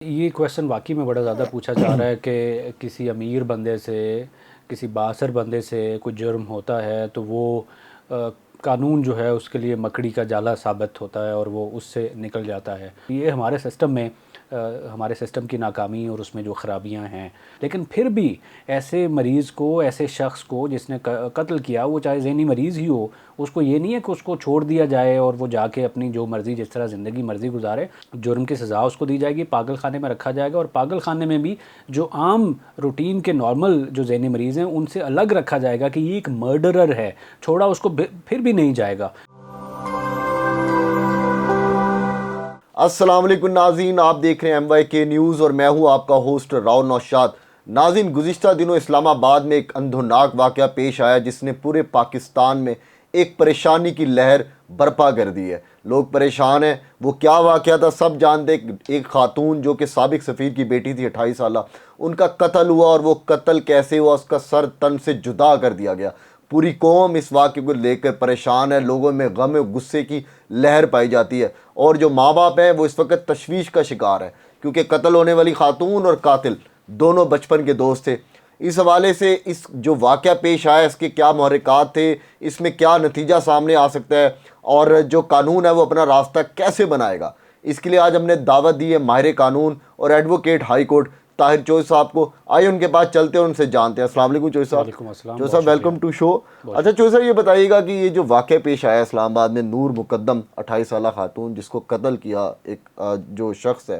ये क्वेश्चन वाकई में बड़ा ज़्यादा पूछा जा रहा है कि किसी अमीर बंदे से, किसी बासर बंदे से कोई जुर्म होता है तो वो कानून जो है उसके लिए मकड़ी का जाला साबित होता है और वो उससे निकल जाता है। ये हमारे सिस्टम में हमारे सिस्टम की नाकामी और उसमें जो ख़राबियाँ हैं। लेकिन फिर भी ऐसे मरीज़ को, ऐसे शख्स को जिसने कत्ल किया, वो चाहे ज़हनी मरीज़ ही हो, उसको ये नहीं है कि उसको छोड़ दिया जाए और वो जाके अपनी जो मर्ज़ी, जिस तरह ज़िंदगी मर्ज़ी गुजारे। जुर्म की सज़ा उसको दी जाएगी, पागल खाने में रखा जाएगा और पागल खाने में भी जो आम रूटीन के नॉर्मल जो ज़हनी मरीज़ हैं उनसे अलग रखा जाएगा कि ये एक मर्डरर है, छोड़ा उसको फिर भी नहीं जाएगा। अस्सलाम वालेकुम नाज़रीन, आप देख रहे हैं MYK न्यूज़ और मैं हूं आपका होस्ट राव नौशाद। नाज़रीन, गुज़िश्ता दिनों इस्लामाबाद में एक अंधोनाक वाक़या पेश आया जिसने पूरे पाकिस्तान में एक परेशानी की लहर बर्पा कर दी है। लोग परेशान हैं। वो क्या वाक़या था सब जानते। एक खातून जो कि साबिक सफ़ीर की बेटी थी, 28 साल, उनका कत्ल हुआ और वो कत्ल कैसे हुआ, उसका सर तन से जुदा कर दिया गया। पूरी कौम इस वाक़े को लेकर परेशान है। लोगों में गम और गुस्से की लहर पाई जाती है और जो माँ बाप हैं वो इस वक्त तशवीश का शिकार है क्योंकि कत्ल होने वाली खातून और कातिल दोनों बचपन के दोस्त थे। इस हवाले से इस जो वाक़या पेश आया, इसके क्या महरक़ात थे, इसमें क्या नतीजा सामने आ सकता है और जो कानून है वो अपना रास्ता कैसे बनाएगा, इसके लिए आज हमने दावत दी है माहिर कानून और advocate high court Tahir Chaudhary साहब को। आइए उनके पास चलते हैं, उनसे जानते हैं। अस्सलाम वालेकुम चौधरी साहब। वालेकुम अस्सलाम, चौधरी बहुत साहब, वेलकम शुक्रिया। To show. अच्छा चौधरी साहब, ये बताइएगा कि ये जो वाक़या पेश आया इस्लामाबाद में, नूर मुकद्दम 28 साल खातून जिसको कत्ल किया एक जो शख्स है,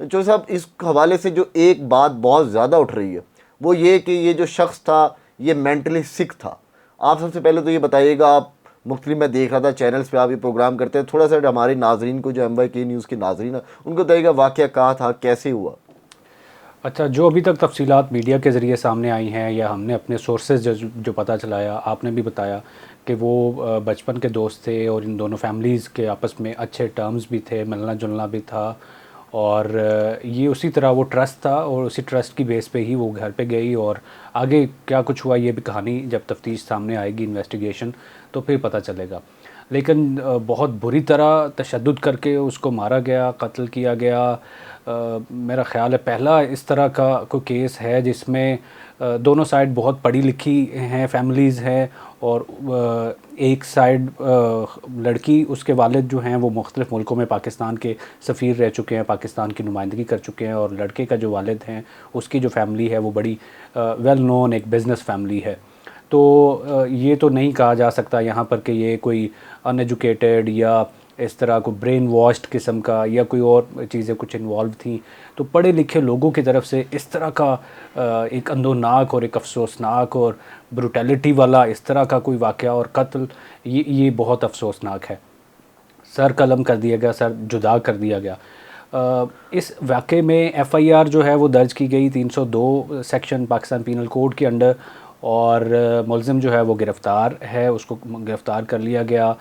चौधरी साहब, इस हवाले से जो एक बात बहुत ज़्यादा उठ रही है वो ये कि ये जो शख्स था ये मेंटली सिक था। आप सबसे पहले तो ये बताइएगा, आप मुख्तलिफ, मैं देख रहा था चैनल्स पे आप ये प्रोग्राम करते हैं, थोड़ा सा हमारे नाजरीन को, जो MYK न्यूज़ के नाजरीन है, उनको बताइएगा वाक़या कहाँ था, कैसे हुआ। अच्छा, जो अभी तक तफसीलात मीडिया के ज़रिए सामने आई हैं या हमने अपने सोर्सेज जो पता चलाया, आपने भी बताया कि वो बचपन के दोस्त थे और इन दोनों फैमिलीज़ के आपस में अच्छे टर्म्स भी थे, मिलना जुलना भी था और ये उसी तरह वो ट्रस्ट था और उसी ट्रस्ट की बेस पे ही वो घर पे गई और आगे क्या कुछ हुआ ये भी कहानी जब तफ्तीश सामने आएगी, इन्वेस्टिगेशन, तो फिर पता चलेगा। लेकिन बहुत बुरी तरह तशद्दुद करके उसको मारा गया, कत्ल किया गया। मेरा ख़्याल है पहला इस तरह का कोई केस है जिसमें दोनों साइड बहुत पढ़ी लिखी हैं, फैमिलीज़ हैं और एक साइड लड़की, उसके वालिद जो हैं वो मुख्तलिफ़ मुल्कों में पाकिस्तान के सफ़ीर रह चुके हैं, पाकिस्तान की नुमाइंदगी कर चुके हैं और लड़के का जो वालिद हैं उसकी जो फैमिली है वो बड़ी वेल नोन एक बिज़नेस फैमिली है। तो ये तो नहीं कहा जा सकता यहाँ पर कि ये कोई अनएजुकेटेड या इस तरह को ब्रेन वॉश्ड किस्म का या कोई और चीज़ें कुछ इन्वॉल्व थी। तो पढ़े लिखे लोगों की तरफ से इस तरह का एक अंदोनाक और एक अफसोसनाक और ब्रुटैलिटी वाला इस तरह का कोई वाक़या और कत्ल, ये बहुत अफसोसनाक है। सर कलम कर दिया गया, सर जुदा कर दिया गया। इस वाक़े में FIR जो है वो दर्ज की गई 302 सेक्शन पाकिस्तान पीनल कोड के अंडर और मुलज़िम जो है वो गिरफ़्तार है, उसको गिरफ़्तार कर लिया गया।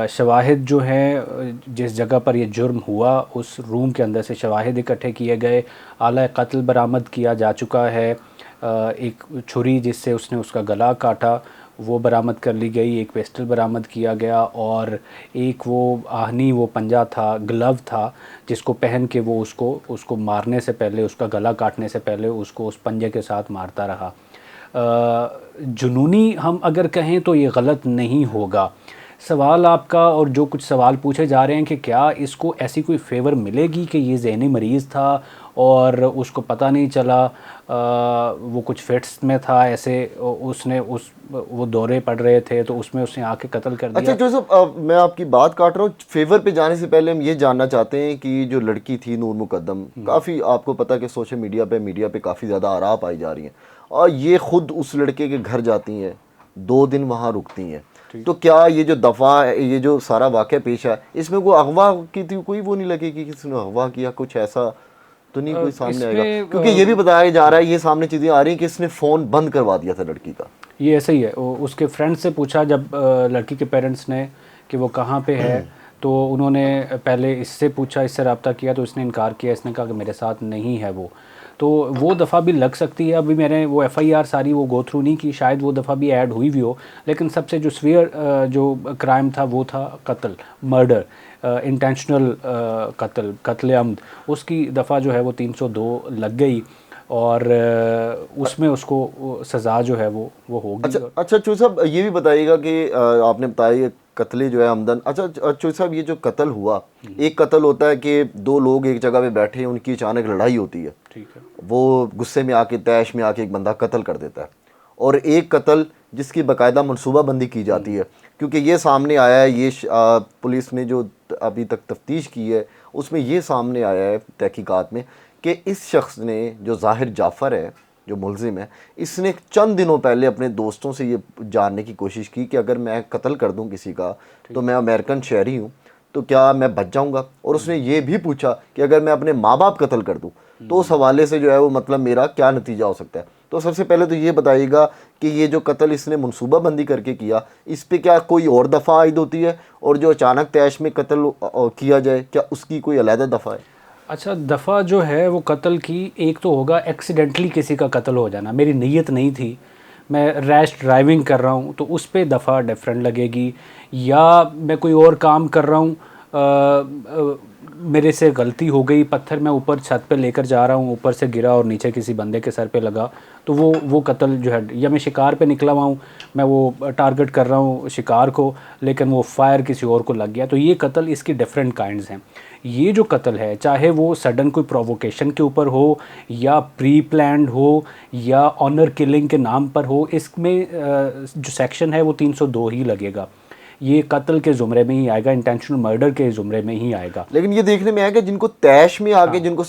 शवाहिद जो हैं, जिस जगह पर ये जुर्म हुआ उस रूम के अंदर से शवाहिद इकट्ठे किए गए। आला कत्ल बरामद किया जा चुका है। एक छुरी जिससे उसने उसका गला काटा वो बरामद कर ली गई, एक पिस्टल बरामद किया गया और एक वो आहनी, वो पंजा था, ग्लव था जिसको पहन के वो उसको मारने से पहले, उसका गला काटने से पहले उसको उस पंजे के साथ मारता रहा। जुनूनी हम अगर कहें तो ये गलत नहीं होगा। सवाल आपका और जो कुछ सवाल पूछे जा रहे हैं कि क्या इसको ऐसी कोई फेवर मिलेगी कि ये ज़हनी मरीज़ था और उसको पता नहीं चला, वो कुछ फिट्स में था, ऐसे उसने वो दौरे पड़ रहे थे तो उसमें उसने आके कत्ल कर दिया। अच्छा जोसेफ, मैं आपकी बात काट रहा हूँ। फेवर पे जाने से पहले हम ये जानना चाहते हैं कि जो लड़की थी नूर मुकद्दम, काफ़ी आपको पता है कि सोशल मीडिया पे काफ़ी ज़्यादा आरा पाई जा रही हैं और ये खुद उस लड़के के घर जाती हैं, 2 दिन वहाँ रुकती हैं। तो क्या ये जो दफ़ा, ये जो सारा वाक़या पेश है, इसमें कोई अगवा की थी, कोई वो नहीं लगेगी कि किसी ने अगवा किया, कुछ ऐसा तो नहीं कोई सामने आएगा? क्योंकि ये भी बताया जा रहा है, ये सामने चीज़ें आ रही हैं कि इसने फ़ोन बंद करवा दिया था लड़की का। ये ऐसा ही है। उसके फ्रेंड से पूछा जब लड़की के पेरेंट्स ने कि वो कहाँ पे है, तो उन्होंने पहले इससे पूछा, इससे रब्ता किया तो इसने इनकार किया, इसने कहा कि मेरे साथ नहीं है वो। तो वो दफ़ा भी लग सकती है। अभी मैंने वो एफआईआर सारी वो गो थ्रू नहीं की, शायद वो दफ़ा भी ऐड हुई भी हो, लेकिन सबसे जो सीवियर जो क्राइम था वो था कत्ल, मर्डर, इंटेंशनल कत्ल, कत्ल अम्द। उसकी दफ़ा जो है वो 302 लग गई और उसमें उसको सज़ा जो है वो होगी। अच्छा अच्छा चौधरी साहब, ये भी बताइएगा कि आपने बताया ये कत्ले जो है आमदन, अच्छा चौधरी साहब ये जो कत्ल हुआ, एक कत्ल होता है कि दो लोग एक जगह पे बैठे हैं, उनकी अचानक लड़ाई होती है, ठीक है, वो गुस्से में आके तैश में आके एक बंदा कत्ल कर देता है, और एक कत्ल जिसकी बाकायदा मनसूबाबंदी की जाती है, क्योंकि ये सामने आया है, ये पुलिस ने जो अभी तक तफ्तीश की है उसमें ये सामने आया है तहकीकात में कि इस शख्स ने, जो ज़ाहिर जाफ़र है जो मुलजिम है, इसने चंद दिनों पहले अपने दोस्तों से ये जानने की कोशिश की कि अगर मैं कत्ल कर दूं किसी का तो मैं अमेरिकन शहरी हूं, तो क्या मैं बच जाऊंगा, और उसने ये भी पूछा कि अगर मैं अपने माँ बाप कत्ल कर दूं तो उस हवाले से जो है वो मतलब मेरा क्या नतीजा हो सकता है। तो सबसे पहले तो ये बताइएगा कि ये जो कत्ल इसने मनसूबाबंदी करके किया, इस पे क्या कोई और दफ़ा आयद होती है, और जो अचानक तैश में कत्ल किया जाए क्या उसकी कोई अलहदा दफ़ा है? अच्छा, दफ़ा जो है वो कत्ल की, एक तो होगा एक्सीडेंटली किसी का कत्ल हो जाना, मेरी नीयत नहीं थी, मैं रैश ड्राइविंग कर रहा हूँ तो उस पे दफ़ा डिफरेंट लगेगी, या मैं कोई और काम कर रहा हूँ, मेरे से गलती हो गई, पत्थर मैं ऊपर छत पे लेकर जा रहा हूँ, ऊपर से गिरा और नीचे किसी बंदे के सर पे लगा, तो वो कत्ल जो है, या मैं शिकार पे निकला हुआ हूँ, मैं वो टारगेट कर रहा हूँ शिकार को, लेकिन वो फायर किसी और को लग गया, तो ये कत्ल इसकी डिफरेंट काइंड्स हैं। ये जो कत्ल है, चाहे वो सडन कोई प्रोवोकेशन के ऊपर हो, या प्री प्लान्ड हो, या ऑनर किलिंग के नाम पर हो, इसमें जो सेक्शन है वो 302 ही लगेगा। ये कत्ल के ज़ुमरे में ही आएगा, इंटेंशनल मर्डर के ज़ुमरे में ही आएगा। लेकिन ये देखने में आएगा जिनको तैश में आके जिनको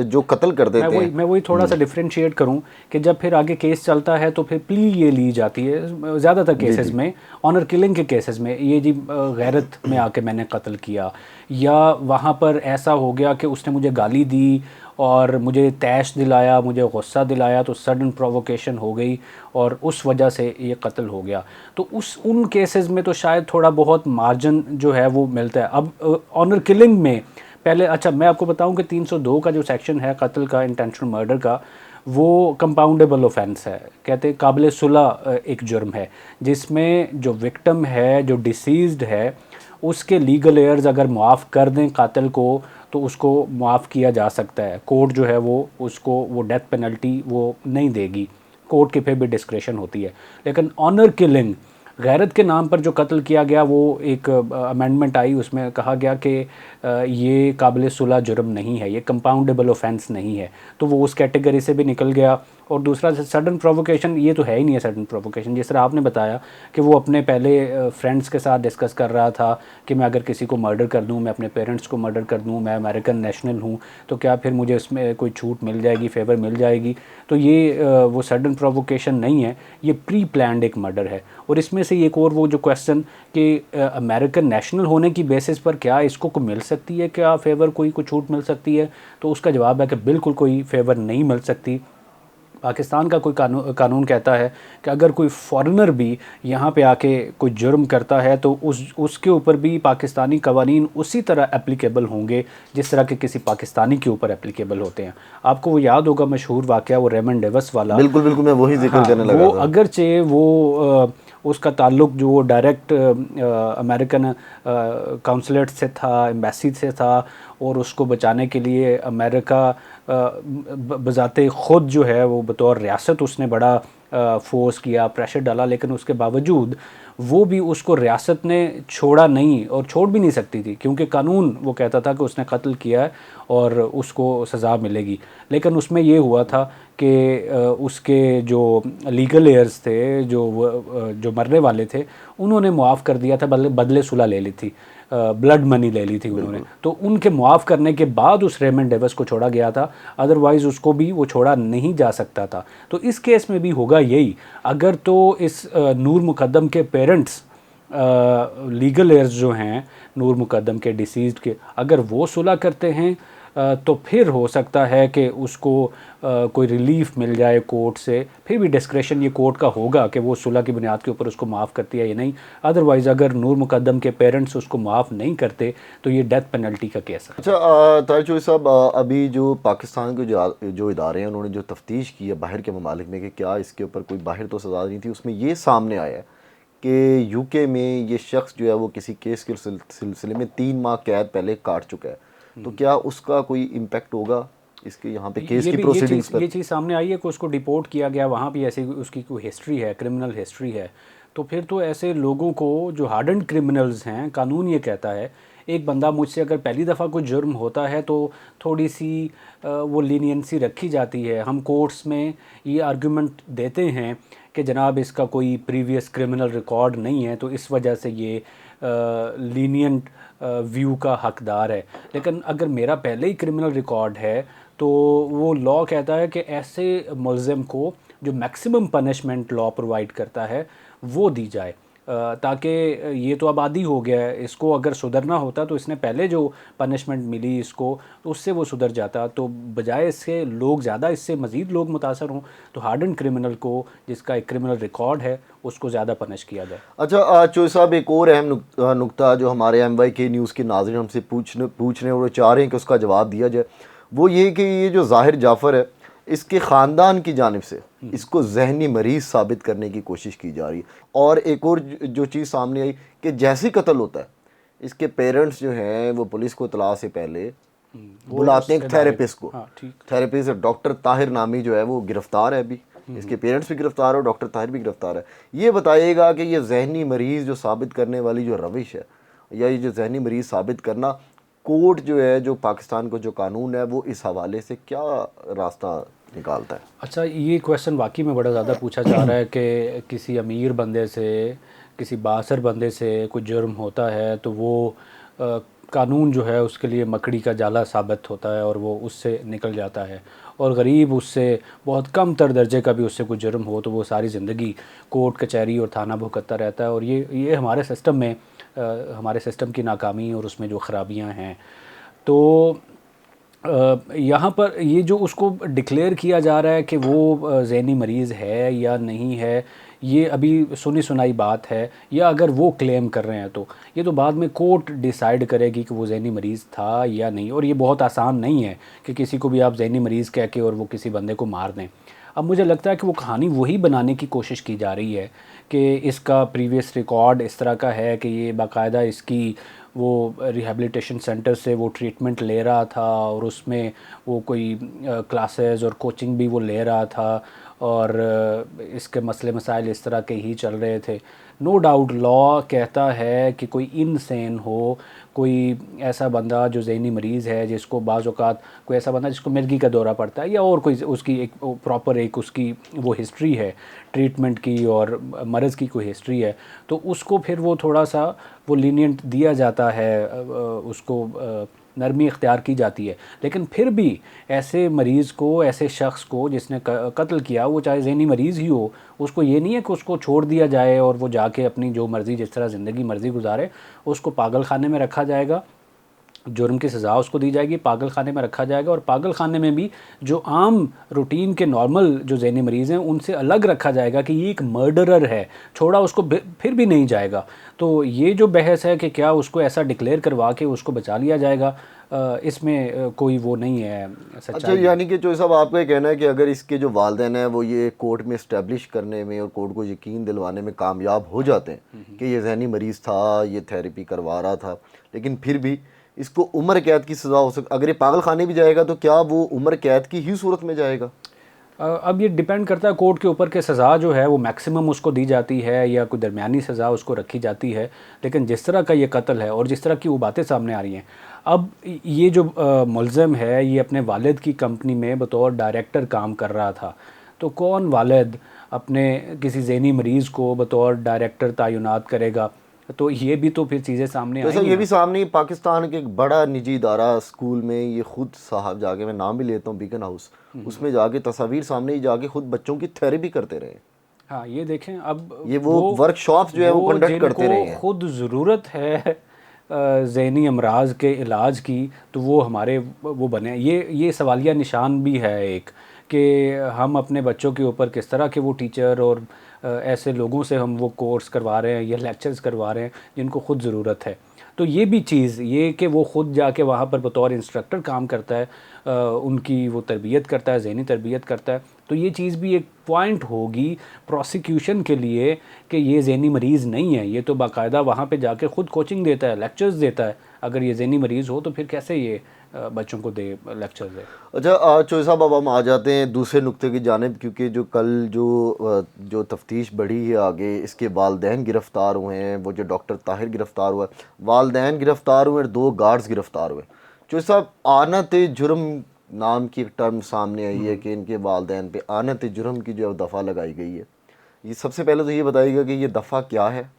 जो कत्ल कर देते हैं। मैं वही थोड़ा सा डिफ्रेंशिएट करूं कि जब फिर आगे केस चलता है तो फिर प्ली ये ली जाती है ज़्यादातर केसेस में, ऑनर किलिंग के केसेस में, ये जी गैरत में आके मैंने कत्ल किया, या वहाँ पर ऐसा हो गया कि उसने मुझे गाली दी और मुझे तैश दिलाया, मुझे गुस्सा दिलाया, तो सडन प्रोवोकेशन हो गई और उस वजह से ये कत्ल हो गया। तो उन केसेस में तो शायद थोड़ा बहुत मार्जिन जो है वो मिलता है। अब ऑनर किलिंग में पहले, अच्छा मैं आपको बताऊं कि 302 का जो सेक्शन है कत्ल का, इंटेंशनल मर्डर का, वो कंपाउंडेबल ऑफेंस है, कहते हैं काबिल सुलह एक जुर्म है, जिसमें जो विक्टिम है, जो डिसीज्ड है, उसके लीगल एयर्स अगर मुआफ़ कर दें कातिल को तो उसको मुआफ़ किया जा सकता है। कोर्ट जो है वो उसको वो डेथ पेनल्टी वो नहीं देगी, कोर्ट के पे भी डिस्क्रेशन होती है। लेकिन ऑनर किलिंग, गैरत के नाम पर जो कत्ल किया गया, वो एक अमेंडमेंट आई, उसमें कहा गया कि ये काबिल सुलह जुर्म नहीं है, ये कंपाउंडेबल ऑफेंस नहीं है, तो वो उस कैटेगरी से भी निकल गया। और दूसरा सडन प्रोवोकेशन, ये तो है ही नहीं है सडन प्रोवोकेशन। जिस तरह आपने बताया कि वो अपने पहले फ्रेंड्स के साथ डिस्कस कर रहा था कि मैं अगर किसी को मर्डर कर दूं, मैं अपने पेरेंट्स को मर्डर कर दूं, मैं अमेरिकन नेशनल हूं, तो क्या फिर मुझे इसमें कोई छूट मिल जाएगी, फेवर मिल जाएगी, तो ये वो सडन प्रोवोकेशन नहीं है, ये प्री प्लान्ड एक मर्डर है। और इसमें से एक और वो जो क्वेश्चन कि अमेरिकन नेशनल होने की बेसिस पर क्या इसको को मिल सकती है, क्या फेवर कोई को छूट मिल सकती है, तो उसका जवाब है कि बिल्कुल कोई फेवर नहीं मिल सकती। पाकिस्तान का कोई कानून कहता है कि अगर कोई फॉरेनर भी यहाँ पे आके कोई जुर्म करता है तो उसके ऊपर भी पाकिस्तानी कवानीन उसी तरह एप्लीकेबल होंगे जिस तरह के किसी पाकिस्तानी के ऊपर एप्लीकेबल होते हैं। आपको वो याद होगा मशहूर वाक़या वो रेमंड डेविस वाला। बिल्कुल बिल्कुल, मैं वही जिक्र करने लगा वो था। अगरचे वो उसका ताल्लुक जो डायरेक्ट अमेरिकन काउंसलेट से था, एम्बेसी से था, और उसको बचाने के लिए अमेरिका बज़ाते ख़ुद जो है वो बतौर रियासत उसने बड़ा फोर्स किया, प्रेशर डाला, लेकिन उसके बावजूद वो भी उसको रियासत ने छोड़ा नहीं और छोड़ भी नहीं सकती थी, क्योंकि कानून वो कहता था कि उसने कत्ल किया है और उसको सज़ा मिलेगी। लेकिन उसमें ये हुआ था कि उसके जो लीगल एयर्स थे, जो मरने वाले थे, उन्होंने मुआफ़ कर दिया था, बदले सुलह ले ली थी, ब्लड मनी ले ली थी उन्होंने, तो उनके मुआफ़ करने के बाद उस रेमंड डेविस को छोड़ा गया था, अदरवाइज़ उसको भी वो छोड़ा नहीं जा सकता था। तो इस केस में भी होगा यही। अगर तो इस नूर मुकद्दम के पेरेंट्स, लीगल एयर्स जो हैं नूर मुकद्दम के डिसीज़्ड के, अगर वो सुलह करते हैं तो फिर हो सकता है कि उसको कोई रिलीफ मिल जाए कोर्ट से। फिर भी डिस्क्रेशन ये कोर्ट का होगा कि वो सुलह की बुनियाद के ऊपर उसको माफ़ करती है या नहीं। अदरवाइज़ अगर नूर मुकद्दम के पेरेंट्स उसको माफ़ नहीं करते तो ये डेथ पेनल्टी का केस है। अच्छा ताहिर चौधरी साहब, अभी जो पाकिस्तान के जो इदारे हैं उन्होंने जो तफ्तीश की है बाहर के ममालिक में कि क्या इसके ऊपर कोई बाहर तो सज़ा नहीं थी, उसमें ये सामने आया है कि यूके में ये शख्स जो है वो किसी केस के सिलसिले में 3 माह कैद पहले काट चुका है। तो क्या उसका कोई इम्पेक्ट होगा इसके यहाँ पे केस की प्रोसीडिंग्स पर? ये चीज़ सामने आई है कि उसको डिपोर्ट किया गया, वहाँ भी ऐसे उसकी कोई हिस्ट्री है, क्रिमिनल हिस्ट्री है। तो फिर तो ऐसे लोगों को जो हार्डन्ड क्रिमिनल्स हैं, कानून ये कहता है एक बंदा मुझसे अगर पहली दफ़ा कोई जुर्म होता है तो थोड़ी सी वो लीनियंसी रखी जाती है। हम कोर्ट्स में ये आर्गूमेंट देते हैं कि जनाब इसका कोई प्रीवियस क्रिमिनल रिकॉर्ड नहीं है तो इस वजह से ये लीनियंट व्यू का हकदार है। लेकिन अगर मेरा पहले ही क्रिमिनल रिकॉर्ड है तो वो लॉ कहता है कि ऐसे मुल्ज़िम को जो मैक्सिमम पनिशमेंट लॉ प्रोवाइड करता है वो दी जाए, ताकि ये तो अब आदी हो गया है, इसको अगर सुधरना होता तो इसने पहले जो पनिशमेंट मिली इसको तो उससे वो सुधर जाता। तो बजाय इससे लोग ज़्यादा इससे मज़ीद लोग मुतासर हों तो हार्डन क्रिमिनल को जिसका एक क्रिमिनल रिकॉर्ड है उसको ज़्यादा पनिश किया जाए। अच्छा चौधरी साहब, एक और अहम नुक्ता जो हमारे MYK न्यूज़ के नाज़रीन हमसे पूछने और चाह रहे हैं कि उसका जवाब दिया जाए, वो ये कि ये जो ज़ाहिर जाफ़र है इसके ख़ानदान की जानिब से इसको जहनी मरीज़ साबित करने की कोशिश की जा रही है। और एक और जो चीज़ सामने आई कि जैसे कत्ल होता है इसके पेरेंट्स जो हैं वो पुलिस को इतला से पहले बुलाते हैं थेरेपिस्ट को। हाँ, ठीक। थेरेपिस्ट डॉक्टर ताहिर नामी जो है वो गिरफ्तार है अभी, इसके पेरेंट्स भी गिरफ्तार है और डॉक्टर ताहिर भी गिरफ्तार है। ये बताइएगा कि ये जहनी मरीज़ जो साबित करने वाली जो रविश है या ये जो जहनी मरीज़ साबित करना, कोर्ट जो है जो पाकिस्तान को जो कानून है वो इस हवाले से क्या रास्ता निकालता है? अच्छा, ये क्वेश्चन वाकई में बड़ा ज़्यादा पूछा जा रहा है कि किसी अमीर बंदे से, किसी बासर बंदे से कोई जुर्म होता है तो वो कानून जो है उसके लिए मकड़ी का जाला साबित होता है और वो उससे निकल जाता है, और गरीब उससे बहुत कम तर दर्जे का भी उससे कोई जुर्म हो तो वो सारी ज़िंदगी कोर्ट कचहरी और थाना भुगतता रहता है। और ये हमारे सिस्टम में हमारे सिस्टम की नाकामी और उसमें जो ख़राबियाँ हैं। तो यहाँ पर ये जो उसको डिक्लेयर किया जा रहा है कि वो ज़हनी मरीज़ है या नहीं है, ये अभी सुनी सुनाई बात है, या अगर वो क्लेम कर रहे हैं तो ये तो बाद में कोर्ट डिसाइड करेगी कि वो ज़हनी मरीज़ था या नहीं। और ये बहुत आसान नहीं है कि किसी को भी आप ज़हनी मरीज़ कह के और वो किसी बंदे को मार दें। अब मुझे लगता है कि वो कहानी वही बनाने की कोशिश की जा रही है कि इसका प्रीवियस रिकॉर्ड इस तरह का है कि ये बाकायदा इसकी वो रिहैबिलिटेशन सेंटर से वो ट्रीटमेंट ले रहा था और उसमें वो कोई क्लासेस और कोचिंग भी वो ले रहा था और इसके मसले मसाइल इस तरह के ही चल रहे थे। नो डाउट लॉ कहता है कि कोई इनसेन हो, कोई ऐसा बंदा जो ज़हनी मरीज़ है जिसको बाज़ औक़ात कोई ऐसा बंदा जिसको मिर्गी का दौरा पड़ता है या और कोई उसकी एक प्रॉपर एक उसकी वो हिस्ट्री है ट्रीटमेंट की और मर्ज़ की कोई हिस्ट्री है, तो उसको फिर वो थोड़ा सा वो लीनियंट दिया जाता है, उसको नरमी इख्तियार की जाती है। लेकिन फिर भी ऐसे मरीज़ को, ऐसे शख्स को जिसने कत्ल किया, वो चाहे ज़हनी मरीज़ ही हो, उसको ये नहीं है कि उसको छोड़ दिया जाए और वो जाके अपनी जो मर्ज़ी जिस तरह ज़िंदगी मर्ज़ी गुजारे। उसको पागल खाने में रखा जाएगा, जुर्म की सज़ा उसको दी जाएगी, पागल खाने में रखा जाएगा, और पागल खाने में भी जो आम रूटीन के नॉर्मल जो ज़हनी मरीज़ हैं उनसे अलग रखा जाएगा कि ये एक मर्डरर है, छोड़ा उसको फिर भी नहीं जाएगा। तो ये जो बहस है कि क्या उसको ऐसा डिक्लेयर करवा के उसको बचा लिया जाएगा, इसमें कोई वो नहीं है सच्चाई। अच्छा, यानी कि जो साहब आपका ये कहना है कि अगर इसके जो वालिदैन हैं वो ये कोर्ट में इस्टेब्लिश करने में और कोर्ट को यकीन दिलवाने में कामयाब हो जाते हैं कि ये जहनी मरीज़ था, ये थेरेपी करवा रहा था, लेकिन फिर भी इसको उम्र कैद की सज़ा हो सकती, अगर ये पागल खाने भी जाएगा तो क्या वो उम्र कैद की ही सूरत में जाएगा? अब ये डिपेंड करता है कोर्ट के ऊपर कि सज़ा जो है वो मैक्सिमम उसको दी जाती है या कोई दरमियानी सज़ा उसको रखी जाती है। लेकिन जिस तरह का ये कत्ल है और जिस तरह की वो बातें सामने आ रही हैं, अब ये जो मुल्ज़िम है ये अपने वालिद की कंपनी में बतौर डायरेक्टर काम कर रहा था, तो कौन वालिद अपने किसी ज़हनी मरीज़ को बतौर डायरेक्टर तैनात करेगा? तो ये भी तो फिर चीज़ें सामने तो आई ये भी हैं। सामने पाकिस्तान के एक बड़ा निजी इदारा स्कूल में ये खुद साहब जाके, मैं नाम भी लेता हूँ, बीकन हाउस, उसमें जाके तस्वीर सामने ही जाके खुद बच्चों की थेरेपी करते रहे। हाँ, ये देखें अब ये वो वर्कशॉप्स जो है वो कंडक्ट करते रहे हैं। खुद ज़रूरत है ज़हनी अमराज के इलाज की, तो वो हमारे वो बने। ये सवालिया निशान भी है एक, कि हम अपने बच्चों के ऊपर किस तरह के वो टीचर और ऐसे लोगों से हम वो कोर्स करवा रहे हैं या लेक्चर्स करवा रहे हैं जिनको ख़ुद ज़रूरत है। तो ये भी चीज़, ये कि वो ख़ुद जाके वहाँ पर बतौर इंस्ट्रक्टर काम करता है, उनकी वो तरबियत करता है, ज़हनी तरबियत करता है, तो ये चीज़ भी एक पॉइंट होगी प्रोसिक्यूशन के लिए कि ये ज़हनी मरीज़ नहीं है, ये तो बाकायदा वहाँ पे जाके ख़ुद कोचिंग देता है, लेक्चर्स देता है। अगर ये ज़हनी मरीज़ हो तो फिर कैसे ये बच्चों को दे लेक्चर दे। अच्छा चोई साहब, अब हम आ जाते हैं दूसरे नुक्ते की जानिब, क्योंकि जो कल जो तफ्तीश बढ़ी है आगे, इसके वालदैन गिरफ़्तार हुए हैं, वो जो डॉक्टर ताहिर गिरफ़्तार हुआ, वालदैन गिरफ़्तार हुए और 2 गार्ड्स गिरफ़्तार हुए। चोई साहब, आनत जुर्म नाम की एक टर्म सामने आई है कि इनके वालदैन पे आनत जुर्म की जो दफ़ा लगाई गई है। ये सबसे पहले तो ये बताइएगा कि ये दफ़ा क्या है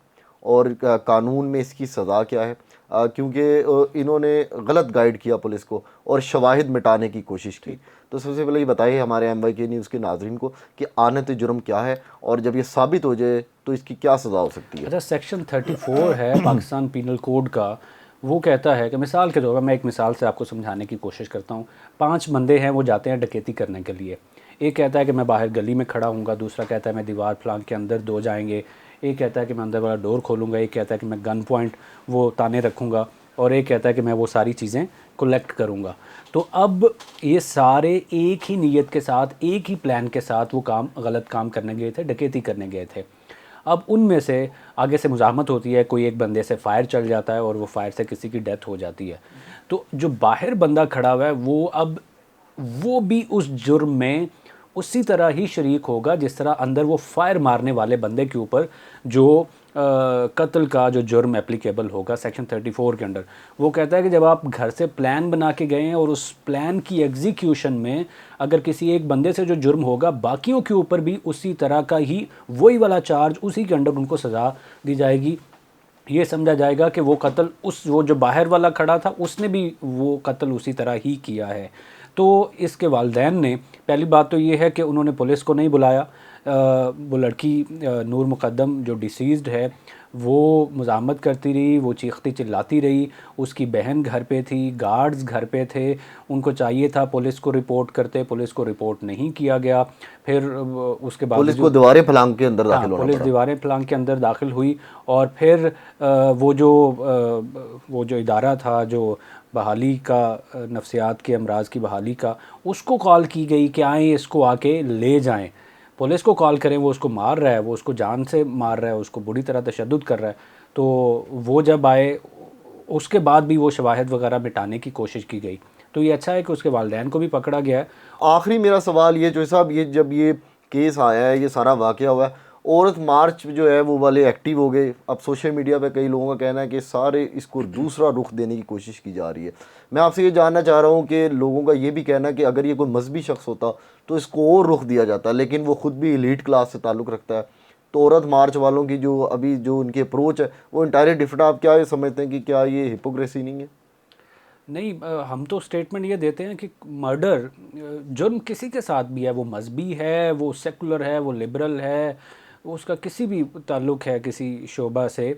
और कानून में इसकी सज़ा क्या है, क्योंकि इन्होंने गलत गाइड किया पुलिस को और शवाहिद मिटाने की कोशिश की। तो सबसे पहले ये बताइए हमारे MYK न्यूज़ के नाज़रीन को कि आनत जुर्म क्या है और जब ये साबित हो जाए तो इसकी क्या सज़ा हो सकती है। अच्छा, सेक्शन 34 है पाकिस्तान पीनल कोड का, वो कहता है कि मिसाल के तौर पर, मैं एक मिसाल से आपको समझाने की कोशिश करता हूँ। 5 बंदे हैं, वो जाते हैं डकैती करने के लिए। एक कहता है कि मैं बाहर गली में खड़ा हूँगा, दूसरा कहता है मैं दीवार फलांग के अंदर 2 जाएंगे, एक कहता है कि मैं अंदर वाला डोर खोलूँगा, एक कहता है कि मैं गन पॉइंट वो ताने रखूँगा, और एक कहता है कि मैं वो सारी चीज़ें कलेक्ट करूँगा। तो अब ये सारे एक ही नीयत के साथ, एक ही प्लान के साथ वो गलत काम करने गए थे, डकैती करने गए थे। अब उनमें से आगे से मुज़ाहमत होती है, कोई एक बंदे से फायर चल जाता है और वो फायर से किसी की डेथ हो जाती है। तो जो बाहर बंदा खड़ा हुआ है वो भी उस जुर्म में उसी तरह ही शरीक होगा जिस तरह अंदर वो फायर मारने वाले बंदे के ऊपर जो कत्ल का जो जुर्म एप्लीकेबल होगा सेक्शन 34 के अंडर। वो कहता है कि जब आप घर से प्लान बना के गए हैं और उस प्लान की एग्जीक्यूशन में अगर किसी एक बंदे से जो जुर्म होगा, बाकियों के ऊपर भी उसी तरह का ही वही वाला चार्ज, उसी के अंडर उनको सज़ा दी जाएगी। ये समझा जाएगा कि वो कत्ल वो जो बाहर वाला खड़ा था उसने भी वो कत्ल उसी तरह ही किया है। तो इसके वालदैन ने, पहली बात तो ये है कि उन्होंने पुलिस को नहीं बुलाया। वो लड़की नूर मुक़द्दम जो डिसीज़्ड है, वो मुज़ाहमत करती रही, वो चीखती चिल्लाती रही, उसकी बहन घर पे थी, गार्ड्स घर पे थे, उनको चाहिए था पुलिस को रिपोर्ट करते, पुलिस को रिपोर्ट नहीं किया गया। फिर उसके बाद पुलिस को दीवारें फलांग के अंदर दाखिल होना पुलिस पड़ा। दीवारें फलांग के अंदर दाखिल हुई और फिर वो जो इदारा था जो बहाली का, नफ्सियात के अमराज की बहाली का, उसको कॉल की गई कि आएँ इसको आके ले जाएं। पुलिस को कॉल करें, वो उसको मार रहा है, वो उसको जान से मार रहा है, उसको बुरी तरह तशद्दुद कर रहा है। तो वो जब आए, उसके बाद भी वो शवाहिद वगैरह मिटाने की कोशिश की गई। तो ये अच्छा है कि उसके वालिदैन को भी पकड़ा गया है। आखिरी मेरा सवाल ये जो साहब, ये जब ये केस आया है, ये सारा वाक़या हुआ है, औरत मार्च जो है वो वाले एक्टिव हो गए। अब सोशल मीडिया पे कई लोगों का कहना है कि सारे इसको दूसरा रुख देने की कोशिश की जा रही है। मैं आपसे ये जानना चाह रहा हूँ कि लोगों का ये भी कहना है कि अगर ये कोई मजहबी शख्स होता तो इसको और रुख दिया जाता, लेकिन वो ख़ुद भी एलीट क्लास से ताल्लुक़ रखता है। तो औरत मार्च वालों की जो अभी जो उनकी अप्रोच है वो इंटायरली डिफरेंट। आप क्या ये समझते हैं कि क्या ये हिपोक्रेसी नहीं है? नहीं, हम तो स्टेटमेंट ये देते हैं कि मर्डर जुर्म किसी के साथ भी है, वो मजहबी है, वो सेकुलर है, वो लिबरल है, वो उसका किसी भी ताल्लुक़ है किसी शोबा से,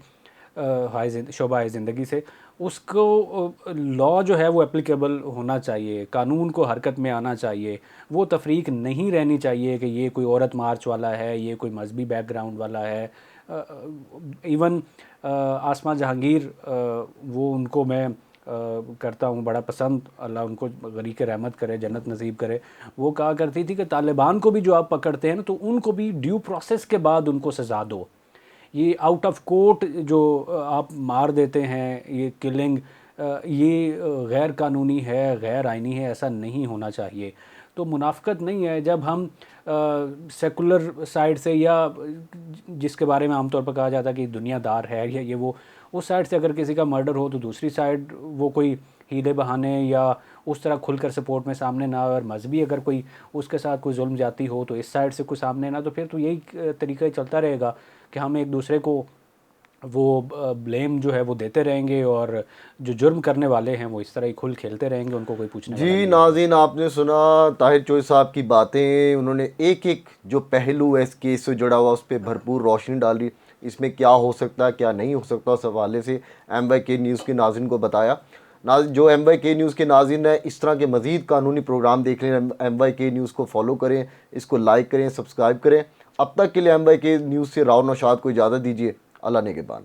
शोबा ज़िंदगी से, उसको लॉ जो है वो एप्लीकेबल होना चाहिए, कानून को हरकत में आना चाहिए। वो तफरीक नहीं रहनी चाहिए कि ये कोई औरत मार्च वाला है, ये कोई मजहबी बैकग्राउंड वाला है। इवन आसमा जहांगीर, वो उनको मैं करता हूँ बड़ा पसंद, अल्लाह उनको गरीक रहमत करे, जन्नत नसीब करे। वो कहा करती थी कि तालिबान को भी जो आप पकड़ते हैं ना, तो उनको भी ड्यू प्रोसेस के बाद उनको सज़ा दो। ये आउट ऑफ कोर्ट जो आप मार देते हैं, ये किलिंग, ये गैर कानूनी है, गैर आइनी है, ऐसा नहीं होना चाहिए। तो मुनाफ़कत नहीं है जब हम सेकुलर साइड से, या जिसके बारे में आमतौर पर कहा जाता है कि दुनियादार है या ये वो, उस साइड से अगर किसी का मर्डर हो तो दूसरी साइड वो कोई हीले बहाने या उस तरह खुलकर सपोर्ट में सामने ना, और मजहबी अगर कोई उसके साथ कोई जुल्म जाती हो तो इस साइड से कोई सामने ना, तो फिर तो यही तरीका ही चलता रहेगा कि हम एक दूसरे को वो ब्लेम जो है वो देते रहेंगे, और जो जुर्म करने वाले हैं वो इस तरह ही खुल खेलते रहेंगे, उनको कोई पूछने वाला जी नहीं है। नाज़रीन, आपने सुना ताहिर चोई साहब की बातें। उन्होंने एक एक जो पहलू है इस केस से जुड़ा हुआ उस पर भरपूर रोशनी डाली, इसमें क्या हो सकता है क्या नहीं हो सकता, उस हवाले से MYK न्यूज़ के नाज़रीन को बताया। जो MYK न्यूज़ के नाज़रीन है, इस तरह के मज़ीद कानूनी प्रोग्राम देख लें, MYK न्यूज़ को फॉलो करें, इसको लाइक करें, सब्सक्राइब करें। अब तक के लिए MYK न्यूज़ से राव नौशाद को इजाज़त दीजिए। अल्लाह ने के बाद।